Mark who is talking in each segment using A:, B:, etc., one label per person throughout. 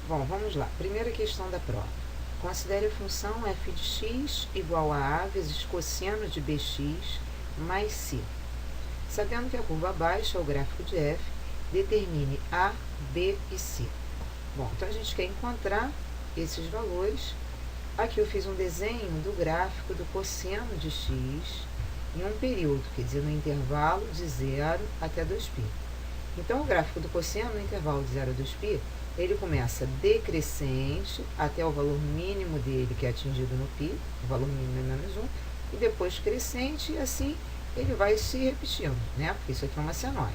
A: Bom, vamos lá. Primeira questão da prova. Considere a função f de x igual a vezes cosseno de bx mais c. Sabendo que a curva baixa é o gráfico de f, determine a, b e c. Bom, então a gente quer encontrar esses valores. Aqui eu fiz um desenho do gráfico do cosseno de x em um período, quer dizer, no intervalo de 0 até 2π. Então, o gráfico do cosseno no intervalo de 0 a 2π, ele começa decrescente até o valor mínimo dele, que é atingido no π, o valor mínimo é menos 1, e depois crescente, e assim ele vai se repetindo, né? Porque isso aqui é uma senoide.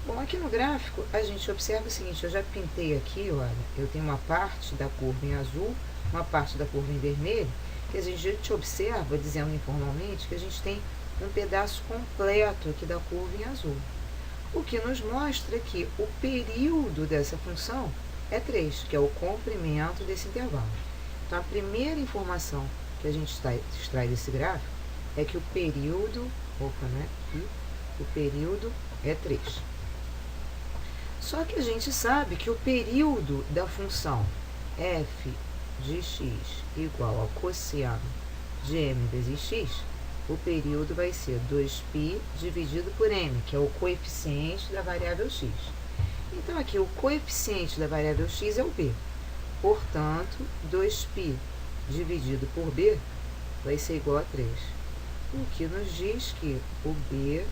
A: Bom, aqui no gráfico, a gente observa o seguinte, eu já pintei aqui, olha, eu tenho uma parte da curva em azul, uma parte da curva em vermelho, que a gente observa, dizendo informalmente, que a gente tem um pedaço completo aqui da curva em azul. O que nos mostra que o período dessa função é 3, que é o comprimento desse intervalo. Então, a primeira informação que a gente extrai desse gráfico é que o período, o período é 3. Só que a gente sabe que o período da função f de x igual ao cosseno de m vezes x, o período vai ser 2π dividido por m, que é o coeficiente da variável x. Então, aqui o coeficiente da variável x é o b. Portanto, 2π dividido por b vai ser igual a 3. O que nos diz que o b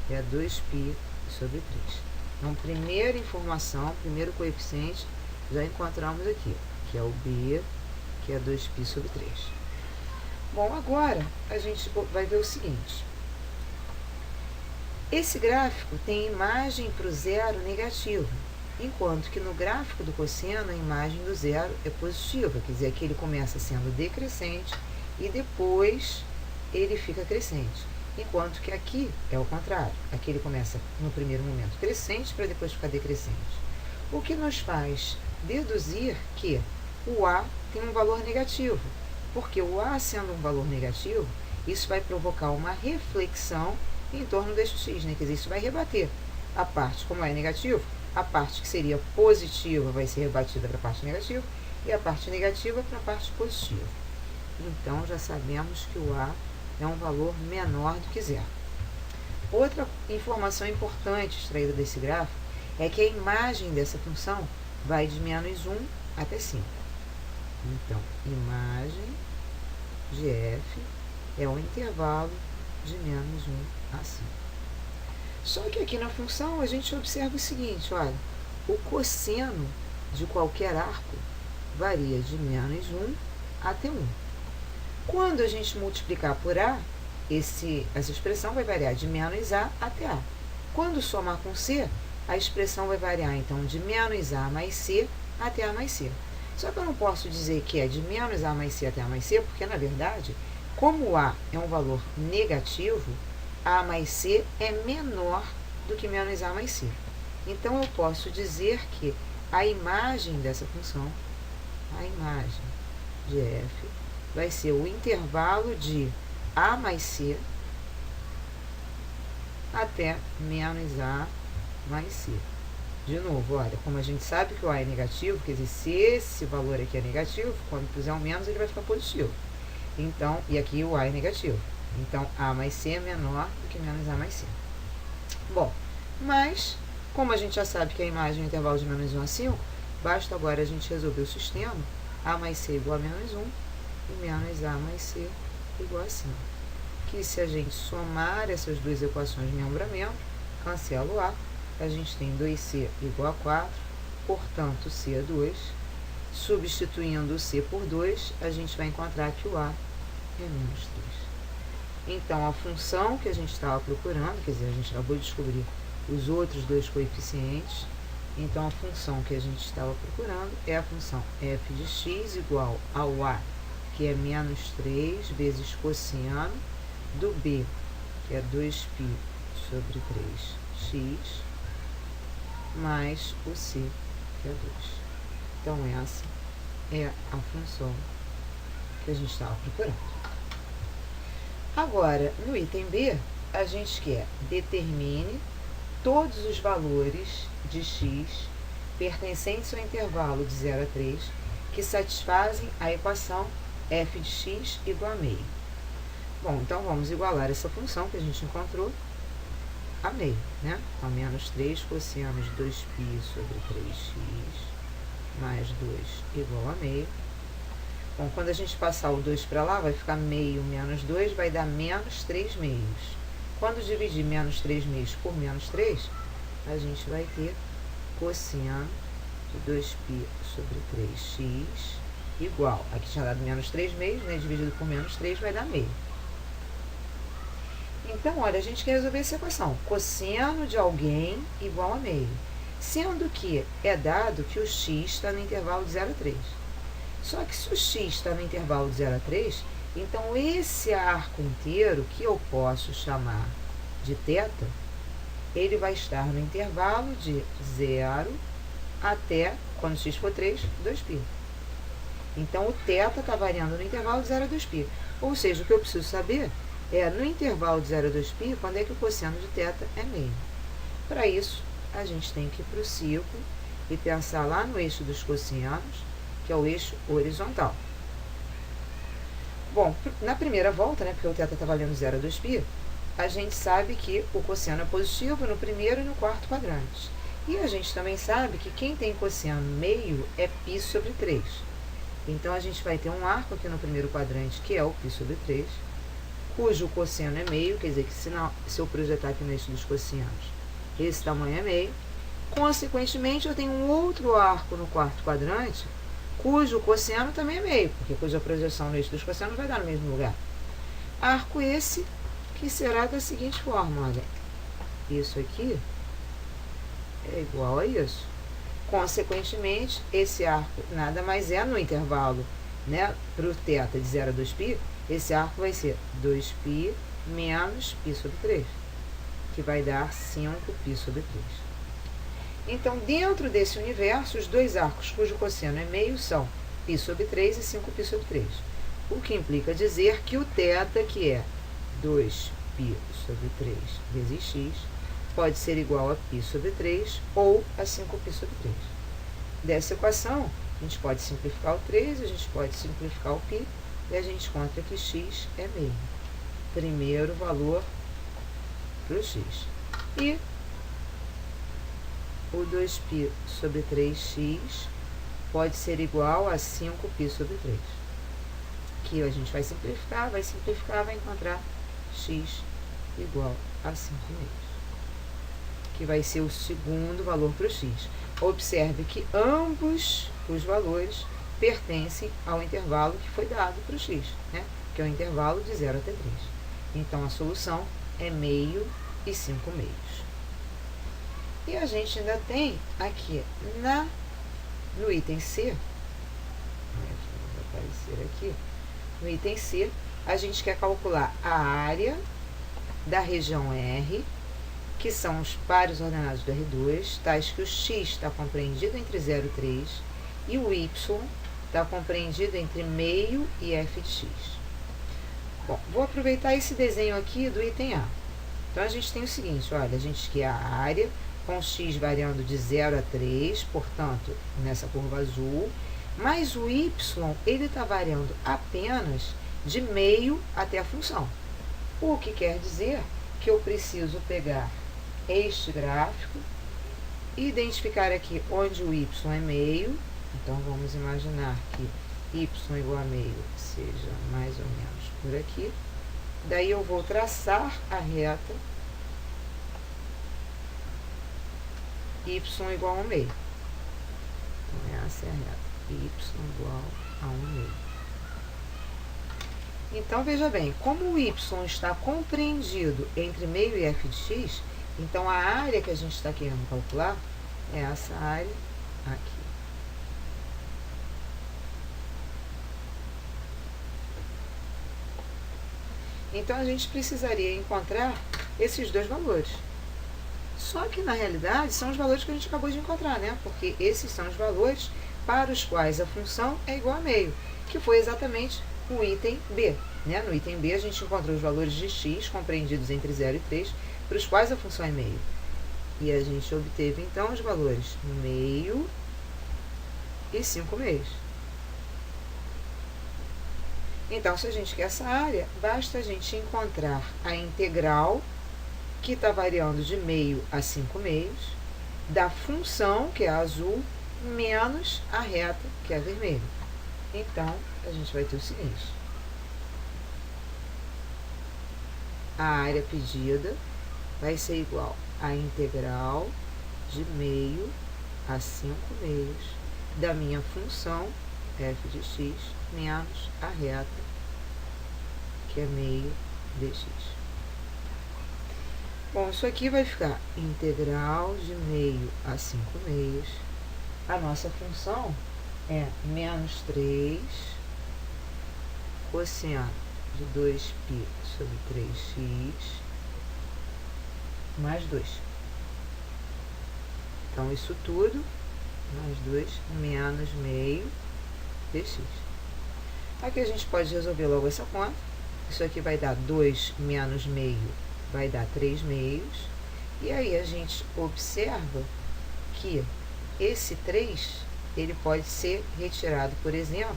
A: é 2π sobre 3. Então, primeira informação, primeiro coeficiente, já encontramos aqui, que é o b, que é 2π sobre 3. Bom, agora a gente vai ver o seguinte. Esse gráfico tem imagem para o zero negativa, enquanto que no gráfico do cosseno a imagem do zero é positiva, quer dizer, que ele começa sendo decrescente e depois ele fica crescente. Enquanto que aqui é o contrário, aqui ele começa no primeiro momento crescente para depois ficar decrescente. O que nos faz deduzir que o A tem um valor negativo, porque o A sendo um valor negativo, isso vai provocar uma reflexão em torno deste x, né? Quer dizer, isso vai rebater a parte, como é negativo, a parte que seria positiva vai ser rebatida para a parte negativa e a parte negativa para a parte positiva. Então, já sabemos que o A é um valor menor do que zero. Outra informação importante extraída desse gráfico é que a imagem dessa função vai de menos 1 até 5. Então, imagem de f é o intervalo de menos 1 a 5. Só que aqui na função a gente observa o seguinte, olha, o cosseno de qualquer arco varia de menos 1 até 1. Quando a gente multiplicar por a, essa expressão vai variar de menos a até a. Quando somar com c, a expressão vai variar, então, de menos a mais c até a mais c. Só que eu não posso dizer que é de menos a mais c até a mais c, porque, na verdade, como a é um valor negativo, a mais c é menor do que menos a mais c. Então, eu posso dizer que a imagem dessa função, a imagem de f, vai ser o intervalo de a mais c até menos a mais c. De novo, olha, como a gente sabe que o a é negativo, quer dizer, se esse valor aqui é negativo, quando puser um menos, ele vai ficar positivo. Então, e aqui o a é negativo. Então, a mais c é menor do que menos a mais c. Bom, mas, como a gente já sabe que a imagem é um intervalo de menos 1 a 5, basta agora a gente resolver o sistema, a mais c igual a menos 1 e menos a mais c igual a 5. Que se a gente somar essas duas equações de membramento, cancela o a gente tem 2c igual a 4, portanto, c é 2. Substituindo o c por 2, a gente vai encontrar que o a é menos 3. Então, a função que a gente estava procurando, quer dizer, a gente acabou de descobrir os outros dois coeficientes, então a função que a gente estava procurando é a função f de x igual ao a, que é menos 3 vezes cosseno do b, que é 2π sobre 3x, mais o c, que é 2. Então, essa é a função que a gente estava procurando. Agora, no item B, a gente quer determine todos os valores de x pertencentes ao intervalo de 0 a 3, que satisfazem a equação f de x igual a meio. Bom, então vamos igualar essa função que a gente encontrou a meio, né? Então, menos 3 cosseno de 2π sobre 3x mais 2 igual a meio. Bom, quando a gente passar o 2 para lá, vai ficar meio menos 2, vai dar menos 3 meios. Quando dividir menos 3 meios por menos 3, a gente vai ter cosseno de 2π sobre 3x igual, aqui tinha dado menos 3 meios, né? Dividido por menos 3 vai dar meio. Então, olha, a gente quer resolver essa equação. Cosseno de alguém igual a meio. Sendo que é dado que o x está no intervalo de 0 a 3. Só que se o x está no intervalo de 0 a 3, então esse arco inteiro, que eu posso chamar de θ, ele vai estar no intervalo de 0 até, quando x for 3, 2π. Então, o θ está variando no intervalo de 0 a 2π. Ou seja, o que eu preciso saber é, no intervalo de 0 a 2π, quando é que o cosseno de θ é meio. Para isso, a gente tem que ir para o círculo e pensar lá no eixo dos cossenos, que é o eixo horizontal. Bom, na primeira volta, né, porque o θ está valendo 0 a 2π, a gente sabe que o cosseno é positivo no primeiro e no quarto quadrante. E a gente também sabe que quem tem cosseno meio é π sobre 3. Então, a gente vai ter um arco aqui no primeiro quadrante, que é o π sobre 3, cujo cosseno é meio, quer dizer que se eu projetar aqui no eixo dos cossenos, esse tamanho é meio. Consequentemente, eu tenho um outro arco no quarto quadrante, cujo cosseno também é meio, porque cuja projeção no eixo dos cossenos vai dar no mesmo lugar. Arco esse que será da seguinte forma, olha, isso aqui é igual a isso. Consequentemente, esse arco nada mais é no intervalo, né, para o θ de 0 a 2π, esse arco vai ser 2π menos π sobre 3, que vai dar 5π sobre 3. Então, dentro desse universo, os dois arcos cujo cosseno é meio são π sobre 3 e 5π sobre 3. O que implica dizer que o θ, que é 2π sobre 3 vezes x, pode ser igual a π sobre 3 ou a 5π sobre 3. Dessa equação, a gente pode simplificar o 3, a gente pode simplificar o π, e a gente encontra que x é meio. Primeiro valor para o x. E o 2π sobre 3x pode ser igual a 5π sobre 3. Aqui a gente vai simplificar, vai encontrar x igual a 5 meios, que vai ser o segundo valor para o x. Observe que ambos os valores pertencem ao intervalo que foi dado para o x, né? Que é o intervalo de 0 até 3. Então, a solução é meio e 5 meios. E a gente ainda tem aqui no item C, vai aparecer aqui, no item C, a gente quer calcular a área da região R, que são os pares ordenados do R2, tais que o x está compreendido entre 0 e 3 e o y está compreendido entre meio e f de x. Bom, vou aproveitar esse desenho aqui do item A. Então, a gente tem o seguinte, olha, a gente quer a área com x variando de 0 a 3, portanto, nessa curva azul, mas o y, ele está variando apenas de meio até a função. O que quer dizer que eu preciso pegar este gráfico e identificar aqui onde o y é meio. Então, vamos imaginar que y igual a meio seja mais ou menos por aqui. Daí, eu vou traçar a reta y igual a 1 meio. Então, essa é a reta. Y igual a 1 meio. Então, veja bem, como o y está compreendido entre meio e f de x, então a área que a gente está querendo calcular é essa área aqui. Então, a gente precisaria encontrar esses dois valores. Só que, na realidade, são os valores que a gente acabou de encontrar, né? Porque esses são os valores para os quais a função é igual a meio, que foi exatamente o item B, né? No item B, a gente encontrou os valores de x compreendidos entre 0 e 3, para os quais a função é meio. E a gente obteve, então, os valores meio e 5 meios. Então, se a gente quer essa área, basta a gente encontrar a integral, que está variando de meio a 5 meios, da função, que é a azul, menos a reta, que é a vermelha. Então, a gente vai ter o seguinte: a área pedida vai ser igual a integral de meio a 5 meios da minha função f de x menos a reta, que é meio dx. Bom, isso aqui vai ficar integral de meio a 5 meios. A nossa função é menos 3 cosseno de 2π sobre 3x mais 2. Então, isso tudo, mais 2, menos meio dx. Aqui a gente pode resolver logo essa conta. Isso aqui vai dar 2 menos meio, vai dar 3 meios. E aí a gente observa que esse 3, ele pode ser retirado, por exemplo,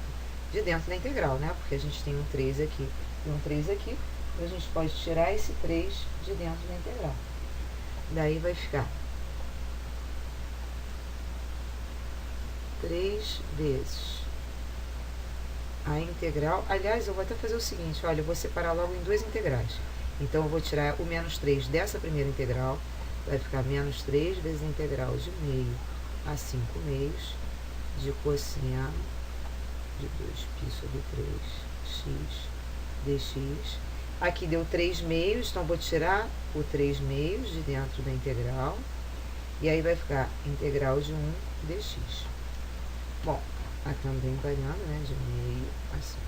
A: de dentro da integral, né? Porque a gente tem um 3 aqui e um 3 aqui. A gente pode tirar esse 3 de dentro da integral. Daí vai ficar 3 vezes a integral. Aliás, eu vou até fazer o seguinte, olha, eu vou separar logo em duas integrais. Então, eu vou tirar o menos 3 dessa primeira integral. Vai ficar menos 3 vezes a integral de meio a 5 meios de cosseno de 2π sobre 3x dx. Aqui deu 3 meios, então vou tirar o 3 meios de dentro da integral. E aí vai ficar integral de 1 dx. Bom, também variando, né, de meio a 5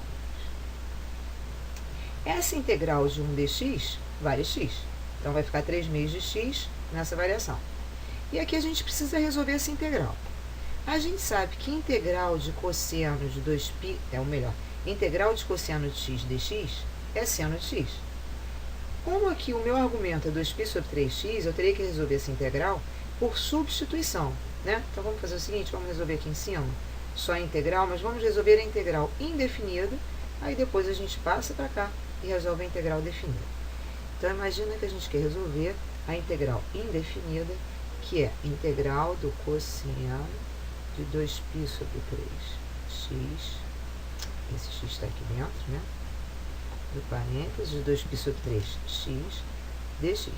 A: meios. Essa integral de 1 dx vale x. Então, vai ficar 3 meios de x nessa variação. E aqui a gente precisa resolver essa integral. A gente sabe que integral de cosseno de 2π, integral de cosseno de x dx é seno de x. Como aqui o meu argumento é 2π sobre 3x, eu teria que resolver essa integral por substituição, né? Então, vamos fazer o seguinte, vamos resolver aqui em cima só a integral, mas vamos resolver a integral indefinida, aí depois a gente passa para cá e resolve a integral definida. Então, imagina que a gente quer resolver a integral indefinida, que é integral do cosseno de 2π sobre 3x, esse x está aqui dentro, né? Do parênteses, de 2π sobre 3x dx.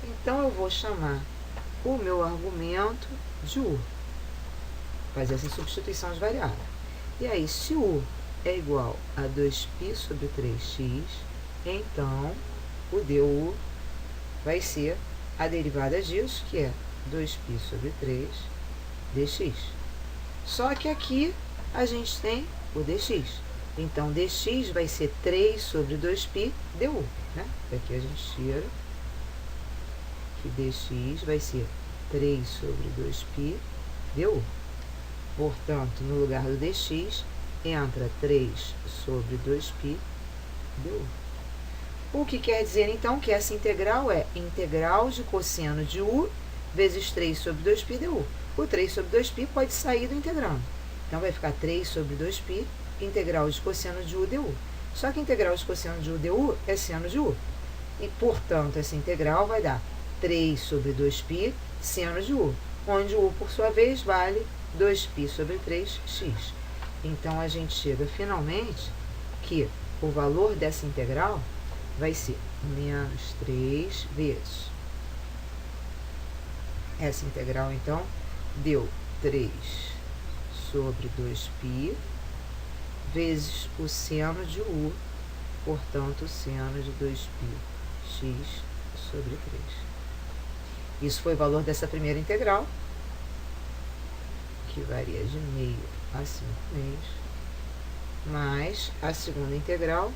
A: Então, eu vou chamar o meu argumento de u. Fazer essa substituição de variável. E aí, se u é igual a 2π sobre 3x, então, o du vai ser a derivada disso, que é 2π sobre 3 dx. Só que aqui a gente tem o dx. Então, dx vai ser 3 sobre 2π du, né? Daqui a gente tira que dx vai ser 3 sobre 2π du. Portanto, no lugar do dx, entra 3 sobre 2π du. O que quer dizer, então, que essa integral é integral de cosseno de u vezes 3 sobre 2π du. O 3 sobre 2π pode sair do integrando. Então, vai ficar 3 sobre 2π, integral de cosseno de u du. Só que integral de cosseno de u du é seno de u. E, portanto, essa integral vai dar 3 sobre 2π seno de u, onde u, por sua vez, vale 2π sobre 3x. Então, a gente chega finalmente que o valor dessa integral vai ser menos 3 vezes. Essa integral, então, deu 3 sobre 2π vezes o seno de u, portanto, o seno de 2πx sobre 3. Isso foi o valor dessa primeira integral, que varia de meio a 5 meios, mais a segunda integral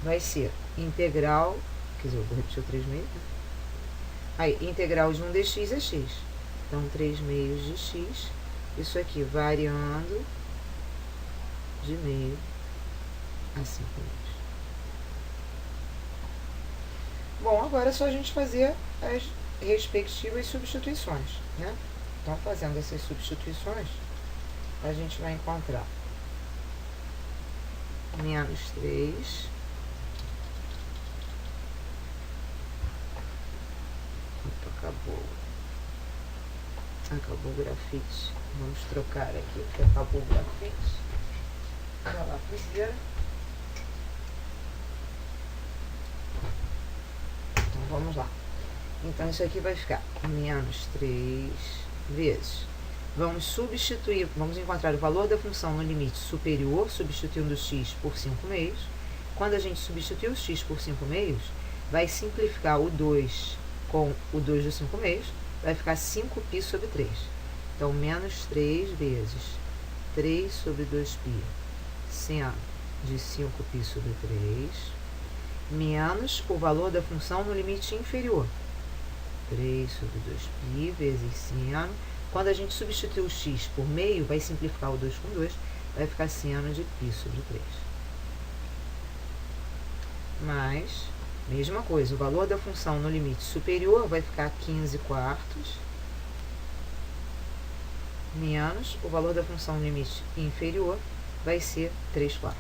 A: vai ser integral, quer dizer, eu vou repetir o 3 meios, né? Aí, integral de 1 dx é x. Então, 3 meios de x, isso aqui variando de meio a 5 meios. Bom, agora é só a gente fazer as respectivas substituições, né? Então, fazendo essas substituições, a gente vai encontrar menos 3. Acabou o grafite. Vamos trocar aqui, porque acabou o grafite. Para lá, primeiro. Então, vamos lá. Então, isso aqui vai ficar menos 3 vezes. Vamos substituir, vamos encontrar o valor da função no limite superior, substituindo o x por 5 meios. Quando a gente substituir o x por 5 meios, vai simplificar o 2 com o 2 dos 5 meios, vai ficar 5π sobre 3. Então, menos 3 vezes 3 sobre 2π, seno de 5π sobre 3, menos o valor da função no limite inferior. 3 sobre 2π vezes seno. Quando a gente substituir o x por meio, vai simplificar o 2 com 2, vai ficar seno de π sobre 3. Mais, mesma coisa, o valor da função no limite superior vai ficar 15/4, menos o valor da função no limite inferior vai ser 3/4.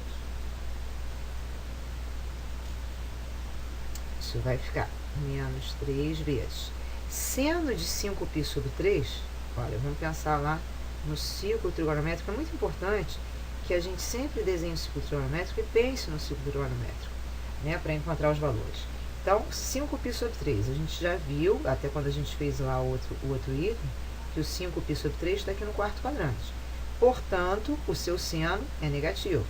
A: Isso vai ficar menos 3 vezes seno de 5π sobre 3. Olha, vamos pensar lá no ciclo trigonométrico. É muito importante que a gente sempre desenhe o ciclo trigonométrico e pense no ciclo trigonométrico, né, para encontrar os valores. Então, 5π sobre 3, a gente já viu, até quando a gente fez lá o outro item, que o 5π sobre 3 está aqui no quarto quadrante. Portanto, o seu seno é negativo.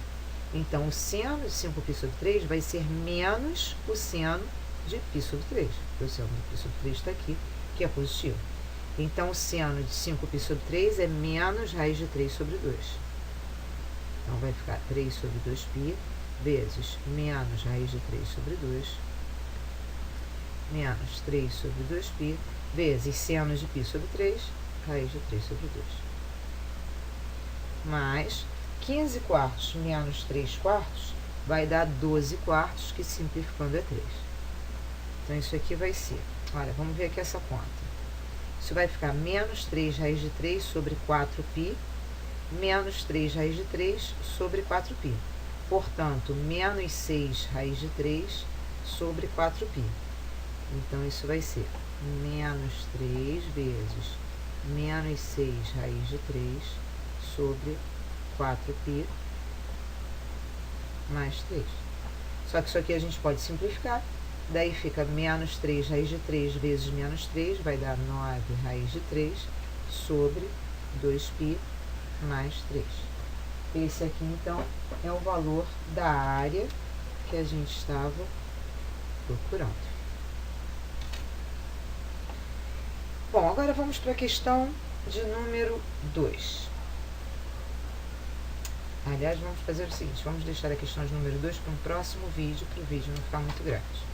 A: Então, o seno de 5π sobre 3 vai ser menos o seno de π sobre 3. Porque o seno de π sobre 3 está aqui, que é positivo. Então, o seno de 5π sobre 3 é menos raiz de 3 sobre 2. Então, vai ficar 3 sobre 2π vezes menos raiz de 3 sobre 2, menos 3 sobre 2π, vezes seno de π sobre 3, raiz de 3 sobre 2. Mais 15/4 menos 3/4 vai dar 12/4, que simplificando é 3. Então, isso aqui vai ser, olha, vamos ver aqui essa conta. Isso vai ficar menos 3 raiz de 3 sobre 4π, menos 3 raiz de 3 sobre 4π. Portanto, menos 6 raiz de 3 sobre 4π. Então, isso vai ser menos 3 vezes menos 6 raiz de 3 sobre 4π mais 3. Só que isso aqui a gente pode simplificar. Daí fica menos 3 raiz de 3 vezes menos 3, vai dar 9 raiz de 3 sobre 2π mais 3. Esse aqui, então, é o valor da área que a gente estava procurando. Bom, agora vamos para a questão de número 2. Aliás, vamos fazer o seguinte, vamos deixar a questão de número 2 para um próximo vídeo, para o vídeo não ficar muito grande.